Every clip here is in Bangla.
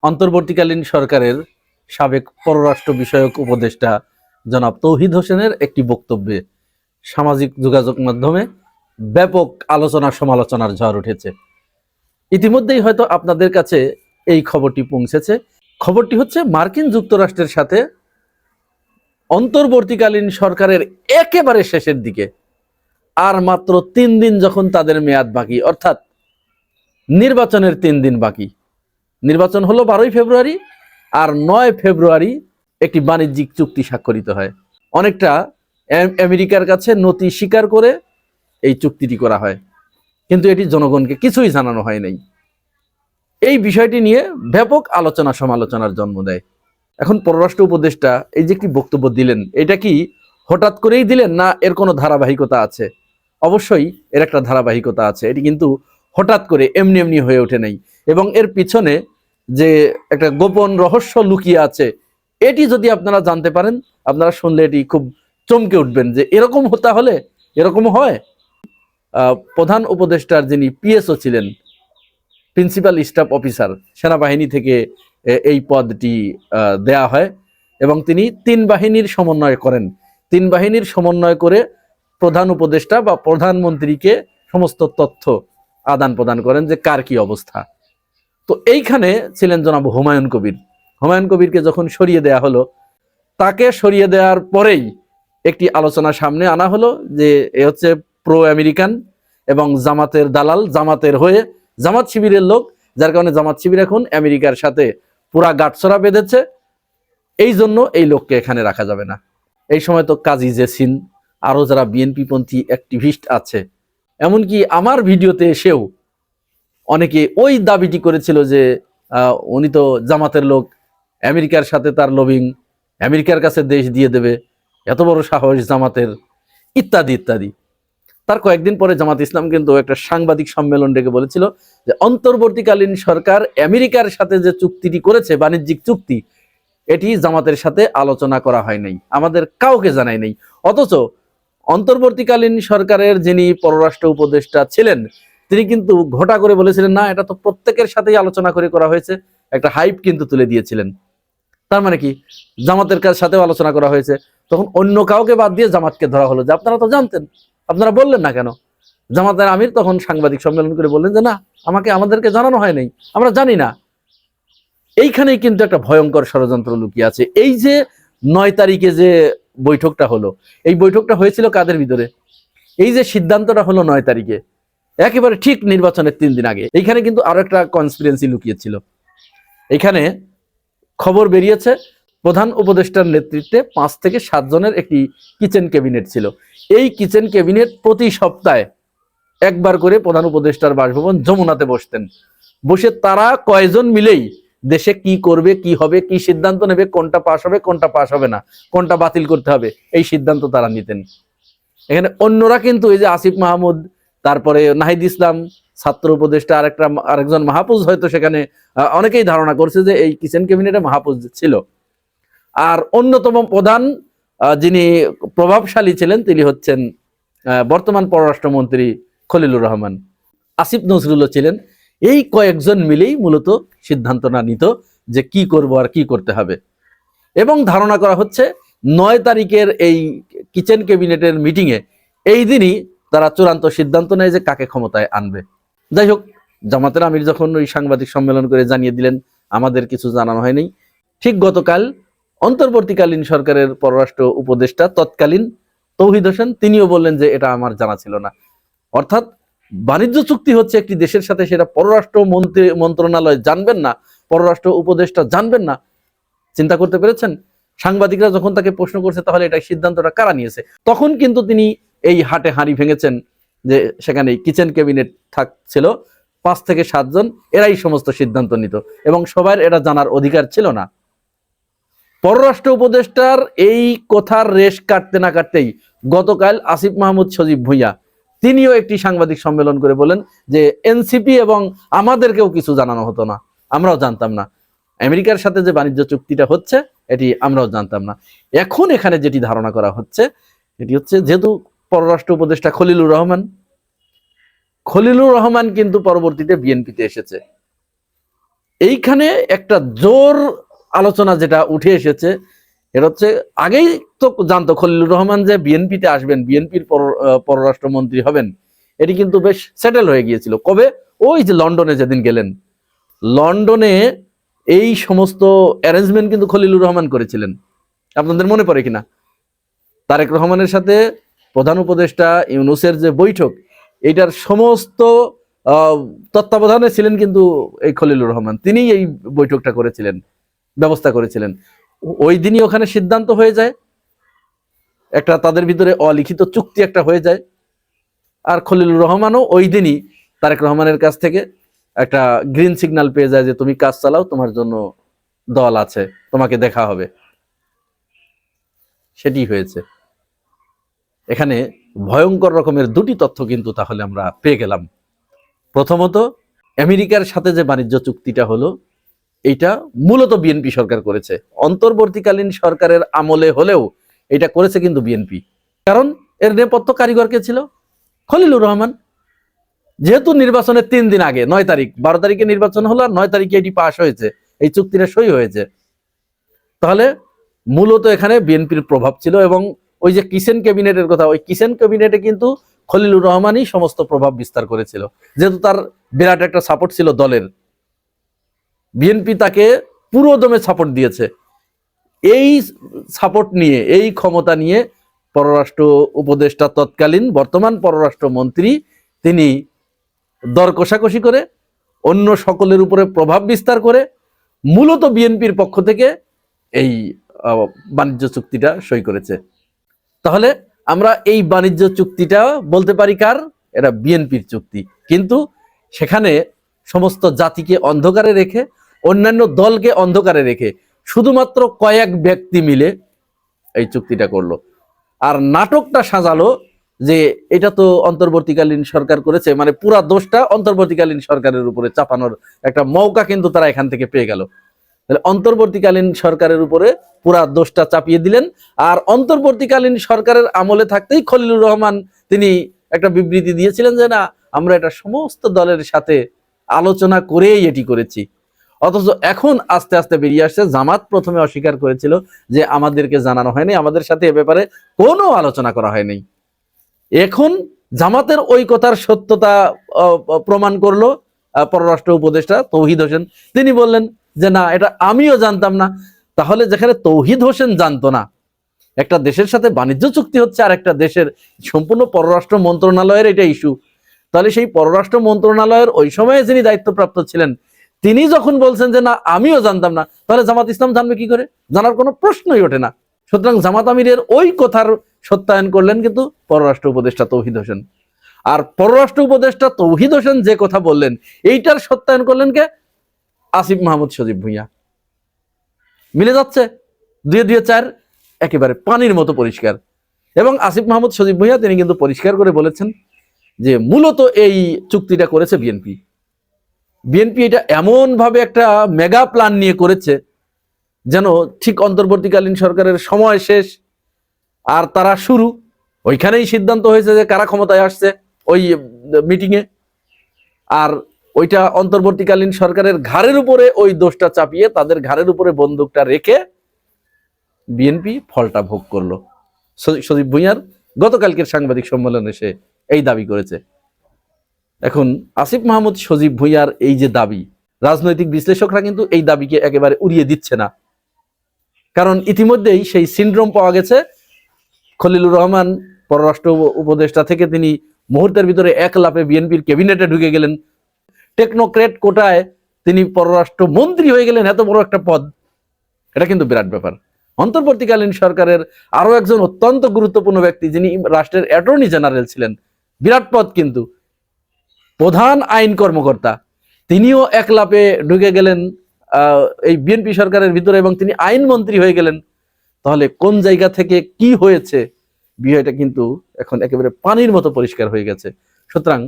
অন্তর্বর্তীকালীন সরকারের সাবেক পররাষ্ট্র বিষয়ক উপদেষ্টা জনাব তৌহিদ হোসেনের একটি বক্তব্যে সামাজিক যোগাযোগ মাধ্যমে ব্যাপক আলোচনা সমালোচনার ঝড় উঠেছে। ইতিমধ্যেই হয়তো আপনাদের কাছে এই খবরটি পৌঁছেছে। খবরটি হচ্ছে মার্কিন যুক্তরাষ্ট্রের সাথে অন্তর্বর্তীকালীন সরকারের একেবারে শেষের দিকে আর মাত্র 3 দিন যখন তাদের মেয়াদ বাকি, অর্থাৎ নির্বাচনের 3 দিন বাকি। নির্বাচন হলো 12ই ফেব্রুয়ারি, আর 9 ফেব্রুয়ারি একটি বাণিজ্যিক চুক্তি স্বাক্ষরিত হয়। অনেকটা আমেরিকার কাছে নথি স্বীকার করে এই চুক্তিটি করা হয়, কিন্তু এটি জনগণকে কিছুই জানানো হয় নাই। এই বিষয়টি নিয়ে ব্যাপক আলোচনা সমালোচনার জন্ম দেয়। এখন পররাষ্ট্র উপদেষ্টা এই যে একটি বক্তব্য দিলেন, এটা কি হঠাৎ করেই দিলেন, না এর কোনো ধারাবাহিকতা আছে? অবশ্যই এর একটা ধারাবাহিকতা আছে। এটি কিন্তু হঠাৎ করে এমনি এমনি হয়ে ওঠে নাই, এবং এর পিছনে যে একটা গোপন রহস্য লুকিয়ে আছে, এটি যদি আপনারা জানতে পারেন, আপনারা শুনলে এটি খুব চমকে উঠবেন যে এরকম হতে হলে এরকম হয়। প্রধান উপদেষ্টার যিনি পিএসও ছিলেন, প্রিন্সিপাল স্টাফ অফিসার, সেনাবাহিনী থেকে এই পদটি দেয়া হয়, এবং তিনি 3 বাহিনীর সমন্বয় করেন। 3 বাহিনীর সমন্বয় করে প্রধান উপদেষ্টা বা প্রধানমন্ত্রীকে সমস্ত তথ্য আদান প্রদান করেন যে কার কি অবস্থা। তো এইখানে ছিলেন জনাব হুমায়ুন কবির। হুমায়ুন কবিরকে যখন সরিয়ে দেয়া হলো, তাকে সরিয়ে দেওয়ার পরেই একটি আলোচনা সামনে আনা হলো যে এ হচ্ছে প্রো আমেরিকান এবং জামাতের দালাল, জামাতের হয়ে জামাত শিবিরের লোক, যার কারণে জামাত শিবির এখন আমেরিকার সাথে পুরা গাঁটছড়া বেঁধেছে, এই জন্য এই লোককে এখানে রাখা যাবে না। এই সময় তো কাজী জেসিন, আরো যারা বিএনপি পন্থী অ্যাক্টিভিস্ট আছে, এমনকি আমার ভিডিওতে এসেও অনেকে ওই দাবিটি করেছিল যে উনি তো জামাতের লোক, আমেরিকার সাথে তার লবিং, আমেরিকার কাছে দেশ দিয়ে দেবে, এত বড় সাহস জামাতের, ইত্যাদি ইত্যাদি। তার কয়েকদিন পরে জামাত ইসলাম কিন্তু একটা সাংবাদিক সম্মেলন ডেকে বলেছিল যে অন্তর্বর্তীকালীন সরকার আমেরিকার সাথে যে চুক্তিটি করেছে, বাণিজ্যিক চুক্তি, এটি জামাতের সাথে আলোচনা করা হয় নাই, আমাদের কাউকে জানায় নাই। অথচ অন্তর্বর্তীকালীন সরকারের যিনি পররাষ্ট্র উপদেষ্টা ছিলেন, তিনি কিন্তু ঘটা করে বলেছিলেন না, এটা তো প্রত্যেকের সাথেই আলোচনা করে করা হয়েছে, একটা হাইপ কিন্তু তুলে দিয়েছিলেন। তার মানে কি জামাতের সাথেও আলোচনা করা হয়েছে। তখন অন্য কাউকে বাদ দিয়ে জামাতকে ধরা হলো যে আপনারা তো জানতেন, আপনারা বললেন না কেন? জামাতের আমির তখন সাংবাদিক সম্মেলন করে বললেন যে না, আমাদেরকে জানানো হয় নাই, আমরা জানি না। এইখানেই কিন্তু একটা ভয়ঙ্কর ষড়যন্ত্র লুকিয়ে আছে। এই যে 9 তারিখে যে বৈঠকটা হলো, এই বৈঠকটা হয়েছিল কাদের ভিতরে? এই যে সিদ্ধান্তটা হলো 9 তারিখে, একেবারে ঠিক নির্বাচনের 3 দিন আগে, এইখানে কিন্তু আরো একটা কনস্পিরেন্সি লুকিয়েছিল। এখানে খবর বেরিয়েছে প্রধান উপদেষ্টার নেতৃত্বে 5 থেকে 7 জনের একটি কিচেন ক্যাবিনেট ছিল। এই কিচেন ক্যাবিনেট প্রতি সপ্তাহে একবার করে প্রধান উপদেষ্টার বাসভবন যমুনাতে বসতেন। বসে তারা কয়জন মিলেই দেশে কি করবে, কি হবে, কি সিদ্ধান্ত নেবে, কোনটা পাস হবে, কোনটা পাস হবে না, কোনটা বাতিল করতে হবে, এই সিদ্ধান্ত তারা নিতেন। এখানে অন্যরা কিন্তু এই যে আসিফ মাহমুদ, তারপরে নাহিদ ইসলাম, ছাত্র উপদেষ্টা, আরেকজন মাহফুজ, হয়তো সেখানে অনেকেই ধারণা করছে যে এই কিচেন ক্যাবিনেটে মাহফুজ ছিল। আর অন্যতম প্রধান যিনি প্রভাবশালী ছিলেন, তিনি হচ্ছেন বর্তমান পররাষ্ট্রমন্ত্রী খলিলুর রহমান। আসিফ নজরুলও ছিলেন। এই কয়েকজন মিলেই মূলত সিদ্ধান্তটা নিত যে কি করব আর কি করতে হবে। এবং ধারণা করা হচ্ছে 9 তারিখের এই কিচেন ক্যাবিনেটের মিটিংয়ে এই দিনই তারা চূড়ান্ত সিদ্ধান্ত নেয় যে কাকে ক্ষমতায় আনবে। যাই হোক, জামাতের আমির যখন ওই সাংবাদিক সম্মেলন করে জানিয়ে দিলেন আমাদের কিছু জানানো হয়নি, ঠিক গতকাল অন্তর্বর্তীকালীন সরকারের পররাষ্ট্র উপদেষ্টা তৎকালীন তৌহিদ হোসেন, তিনিও বললেন যে এটা আমার জানা ছিল না। অর্থাৎ বাণিজ্য চুক্তি হচ্ছে একটি দেশের সাথে, সেটা পররাষ্ট্র মন্ত্রণালয় জানবেন না, পররাষ্ট্র উপদেষ্টা জানবেন না। চিন্তা করতে পেরেছেন? সাংবাদিকরা যখন তাকে প্রশ্ন করছে তাহলে এটা সিদ্ধান্তটা কারা নিয়েছে, তখন কিন্তু তিনি এই হাটে হাঁড়ি ভেঙেছেন যে সেখানে কিচেন ক্যাবিনেট থাকছিল 5 থেকে 7 জন, এরাই সমস্ত সিদ্ধান্ত নিত এবং সবার এটা জানার অধিকার ছিল না। পররাষ্ট্র উপদেষ্টার এই কথার রেশ কাটতে না কাটতেই গতকাল আসিফ মাহমুদ সজীব ভুঁইয়া তিনিও একটি সাংবাদিক সম্মেলন করে বলেন যে এনসিপি এবং আমাদেরকেও কিছু জানানো হতো না, আমরাও জানতাম না, আমেরিকার সাথে যে বাণিজ্য চুক্তিটা হচ্ছে এটি আমরাও জানতাম না। এখন এখানে যেটি ধারণা করা হচ্ছে এটি হচ্ছে, যেহেতু পররাষ্ট্র উপদেষ্টা খলিলুর রহমান কিন্তু পরবর্তীতে বিএনপিতে এসেছে, এইখানে একটা জোর আলোচনা যেটা উঠে এসেছে, এটা হচ্ছে আগেই তো জানতো খলিলুর রহমান যে বিএনপিতে আসবেন, বিএনপির পররাষ্ট্রমন্ত্রী হবেন, এটি কিন্তু বেশ সেটেল হয়ে গিয়েছিল। কবে? ওই যে লন্ডনে যেদিন গেলেন, লন্ডনে এই সমস্ত অ্যারেঞ্জমেন্ট কিন্তু খলিলুর রহমান করেছিলেন। আপনাদের মনে পড়ে কিনা? তারেক রহমানের সাথে প্রধান উপদেষ্টা ইউনূসের যে বৈঠক, এটার সমস্ত তত্ত্বাবধানে ছিলেন কিন্তু এই খলিলুর রহমান। তিনি এই বৈঠকটা করেছিলেন, ব্যবস্থা করেছিলেন। ওই দিনই ওখানে সিদ্ধান্ত হয়ে যায়, একটা তাদের ভিতরে অলিখিত চুক্তি একটা হয়ে যায়। আর খলিলুর রহমানও ওই দিনই তারেক রহমানের কাছ থেকে একটা গ্রিন সিগন্যাল পেয়ে যায় যে তুমি কাজ চালাও, তোমার জন্য দল আছে, তোমাকে দেখা হবে। সেটি হয়েছে। এখানে ভয়ঙ্কর রকমের দুটি তথ্য কিন্তু তাহলে আমরা পেয়ে গেলাম। প্রথমত, আমেরিকার সাথে যে বাণিজ্য চুক্তিটা হলো, এটা মূলত বিএনপি সরকার করেছে। অন্তর্বর্তীকালীন সরকারের আমলে হলেও এটা করেছে কিন্তু বিএনপি। কারণ এর নেপথ্য কারিগর কে ছিল? খলিলুর রহমান। যেহেতু নির্বাচনের 3 দিন আগে, 9 তারিখ, 12 তারিখে নির্বাচন হলো আর 9 তারিখে এটি পাশ হয়েছে, এই চুক্তিটা সই হয়েছে। তাহলে মূলত এখানে বিএনপির প্রভাব ছিল। এবং ওই যে কিচেন ক্যাবিনেটের কথা, ওই কিচেন ক্যাবিনেটে কিন্তু খলিলুর রহমানই সমস্ত প্রভাব বিস্তার করেছিল, যেহেতু তার বিরাট একটা সাপোর্ট ছিল দলের। বিএনপি তাকে পুরো দমে সাপোর্ট দিয়েছে। এই সাপোর্ট নিয়ে, এই ক্ষমতা নিয়ে পররাষ্ট্র উপদেষ্টা তৎকালীন বর্তমান পররাষ্ট্রমন্ত্রী তিনি দর কষাকষি করে, অন্য সকলের উপরে প্রভাব বিস্তার করে মূলত বিএনপির পক্ষ থেকে এই বাণিজ্য চুক্তিটা সই করেছে। তাহলে আমরা এই বাণিজ্য চুক্তিটা বলতে পারি কার? এটা বিএনপির চুক্তি। কিন্তু সেখানে সমস্ত জাতিকে অন্ধকারে রেখে, অন্যান্য দলকে অন্ধকারে রেখে শুধুমাত্র কয়েক ব্যক্তি মিলে এই চুক্তিটা করলো। আর নাটকটা সাজালো যে এটা তো অন্তর্বর্তীকালীন সরকার করেছে, মানে পুরা দোষটা অন্তর্বর্তীকালীন সরকারের উপরে চাপানোর একটা মৌকা কিন্তু তারা এখান থেকে পেয়ে গেল। তাহলে অন্তর্বর্তীকালীন সরকারের উপরে পুরা দোষটা চাপিয়ে দিলেন। আর অন্তর্বর্তীকালীন সরকারের আমলে থাকতেই খলিলুর রহমান তিনি একটা বিবৃতি দিয়েছিলেন যে না, আমরা এটা সমস্ত দলের সাথে আলোচনা করেই এটি করেছি। অথচ এখন আস্তে আস্তে বেরিয়ে আসছে, জামাত প্রথমে অস্বীকার করেছিল যে আমাদেরকে জানানো হয়নি, আমাদের সাথে এ ব্যাপারে কোনো আলোচনা করা হয়নি। এখন জামাতের ওই কথার সত্যতা প্রমাণ করলো পররাষ্ট্র উপদেষ্টা তৌহিদ হোসেন। তিনি বললেন যে না, এটা আমিও জানতাম না। তাহলে যেখানে তৌহিদ হোসেন জানতো না, একটা দেশের সাথে বাণিজ্য চুক্তি হচ্ছে আর একটা দেশের সম্পূর্ণ পররাষ্ট্র মন্ত্রণালয়ের এটা ইস্যু, তাহলে সেই পররাষ্ট্র মন্ত্রণালয়ের ওই সময়ে যিনি দায়িত্বপ্রাপ্ত ছিলেন তিনি যখন বলছেন যে না আমিও জানতাম না, তাহলে জামাত ইসলাম জানবে কি করে? জানার কোনো প্রশ্নই ওঠে না। সুতরাং জামাত আমিরের ওই কথার সত্যায়ন করলেন কিন্তু পররাষ্ট্র উপদেষ্টা তৌহিদ হোসেন। আর পররাষ্ট্র উপদেষ্টা তৌহিদ হোসেন যে কথা বললেন, এইটার সত্যায়ন করলেন কে? আসিফ মাহমুদ সজীব ভুঁইয়া। মিলে যাচ্ছে, 2 2 4 একেবারে পানির মতো পরিষ্কার। এবং আসিফ মাহমুদ সজীব ভুঁইয়া তিনি কিন্তু পরিষ্কার করে বলেছেন যে মূলত এই চুক্তিটা করেছে বিএনপি। বিএনপি এটা এমন ভাবে একটা মেগা প্ল্যান নিয়ে করেছে যেন ঠিক অন্তর্বর্তীকালীন সরকারের সময় শেষ আর তারা শুরু। ওইখানেই সিদ্ধান্ত হয়েছে যে কারা ক্ষমতায় আসছে ওই মিটিংয়ে, আর ওইটা অন্তর্বর্তীকালীন সরকারের ঘাড়ের উপরে ওই দোষটা চাপিয়ে তাদের ঘাড়ের উপরে বন্দুকটা রেখে বিএনপি ফলটা ভোগ করলো। সজীব ভুঁইয়ার গতকালকের সাংবাদিক সম্মেলনে সে এই দাবি করেছে। এখন আসিফ মাহমুদ সজীব ভুঁইয়ার এই যে দাবি, রাজনৈতিক বিশ্লেষকরা কিন্তু এই দাবিকে একেবারে উড়িয়ে দিচ্ছে না। কারণ ইতিমধ্যেই সেই সিনড্রোম পাওয়া গেছে। খলিলুর রহমান পররাষ্ট্র উপদেষ্টা থেকে তিনি মুহূর্তের ভিতরে এক লাফে বিএনপির ক্যাবিনেটে ঢুকে গেলেন, টেকনোক্রেট কোটায় তিনি পররাষ্ট্র মন্ত্রী হয়ে গেলেন, এত বড় একটা পদ। এটা কিন্তু বিরাট ব্যাপার। অন্তর্বর্তীকালীন সরকারের আরো একজন অত্যন্ত গুরুত্বপূর্ণ ব্যক্তি যিনি রাষ্ট্রের অ্যাটর্নি জেনারেল ছিলেন, বিরাট পদ কিন্তু, প্রধান আইন কর্মকর্তা, তিনিও এক লাফে ঢুকে গেলেন এই বিএনপি সরকারের ভিতরে এবং তিনি আইনমন্ত্রী হয়ে গেলেন। তাহলে কোন জায়গা থেকে কি হয়েছে বিষয়টা কিন্তু এখন একেবারে পানির মতো পরিষ্কার হয়ে গেছে। সুতরাং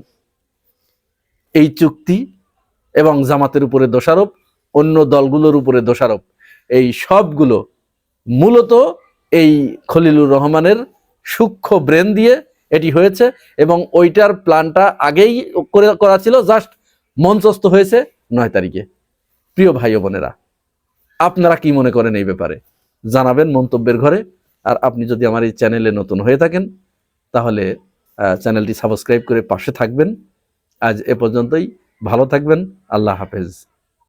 এই চুক্তি এবং জামাতের উপরে দোষারোপ, অন্য দলগুলোর উপরে দোষারোপ, এই সবগুলো মূলত এই খলিলুর রহমানের সূক্ষ্ম ব্রেন দিয়ে এটি হয়েছে। এবং ওইটার প্ল্যানটা আগেই করা ছিল, জাস্ট মঞ্চস্থ হয়েছে 9 তারিখে। প্রিয় ভাই ও বোনেরা, আপনারা কি মনে করেন এই ব্যাপারে জানাবেন মন্তব্যের ঘরে। আর আপনি যদি আমার এই চ্যানেলে নতুন হয়ে থাকেন তাহলে চ্যানেলটি সাবস্ক্রাইব করে পাশে থাকবেন। আজ এ পর্যন্তই, ভালো থাকবেন, আল্লাহ হাফেজ।